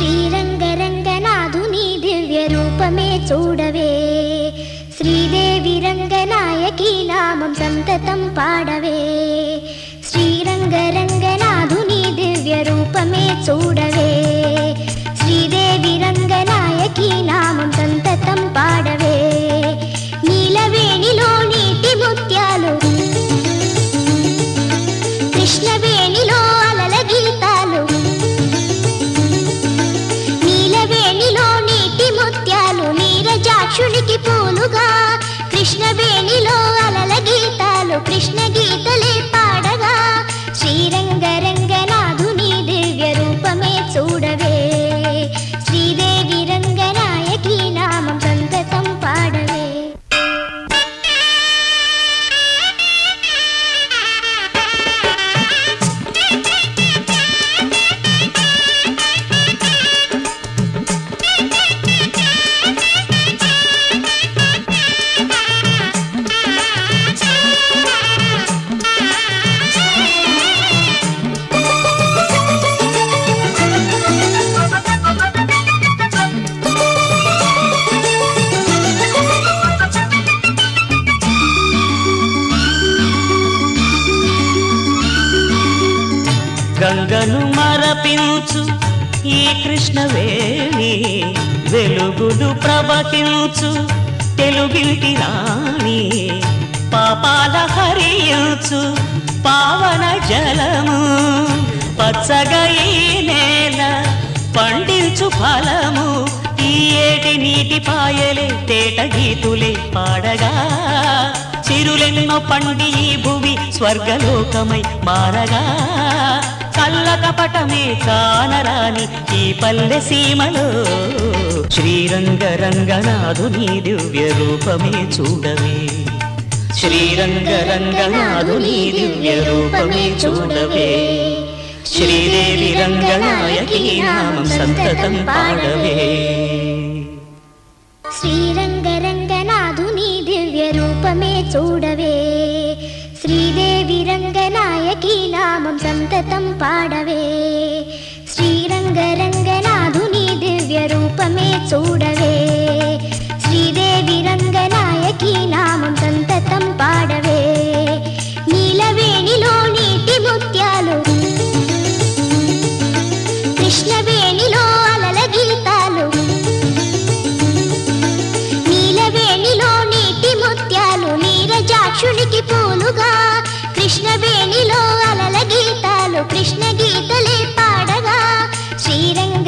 శ్రీరంగరంగనాథుని దివ్య రూపమే చూడవే, శ్రీదేవి రంగనాయకి నామం సంతతం పాడవే. శ్రీరంగరంగనాథుని దివ్య రూపమే చూడవే, శ్రీదేవి రంగనాయకి నామం సంతతం పాడవే. నీలవేణిలో నీటి ముత్యాలు, కృష్ణవేణిలో అలల గీతాలు. నీలవేణిలో నీటి ముత్యాలు నీరజాక్షునికి పూలుగా, కృష్ణవేణిలో అలల గీతాలు కృష్ణ గీతలే పాడగా. శ్రీరంగరంగనాథుని దివ్య రూపమే చూడవే, శ్రీదేవి రంగనాయకి నామం సంతతం పాడవే. గంగను మరపించు ఈ కృష్ణవేణి, వెలుగులు ప్రవహించు తెలుగింటి రాణి. పాపాల హరించు పావన జలము, పచ్చగా ఈ నేల పండించు ఫలము. ఈ ఏటి నీటి పాయలే తేట గీతులే పాడగా, చిరులెన్నో పండి ఈ భువి స్వర్గలోకమై మారగా. కళ్ళ కపటమే కానరాని ఈ పల్లె సీమలో, శ్రీరంగరంగనాథుని దివ్య రూపమే చూడవే, శ్రీరంగరంగనాథుని దివ్య రూపమే చూడవే. శ్రీదేవి రంగనాయకి నామం సంతతం పాడవే. శ్రీరంగరంగనాథుని దివ్య రూపమే చూడవే, శ్రీదేవి రంగనాయకి నామం సంతతం పాడవే. శ్రీరంగరంగనాథుని దివ్య రూపమే చూడవే, శ్రీదేవి రంగనాయకి నామం సంతతం పాడవే. నీలవేణిలో నీటి ముత్యాలు, కృష్ణవేణిలో అలల గీతాలు. నీలవేణిలో నీటి ముత్యాలు నీరజాక్షునికి పూలుగా, కృష్ణవేణిలో అలల గీతాలు కృష్ణ గీతలే పాడగా. శ్రీరంగ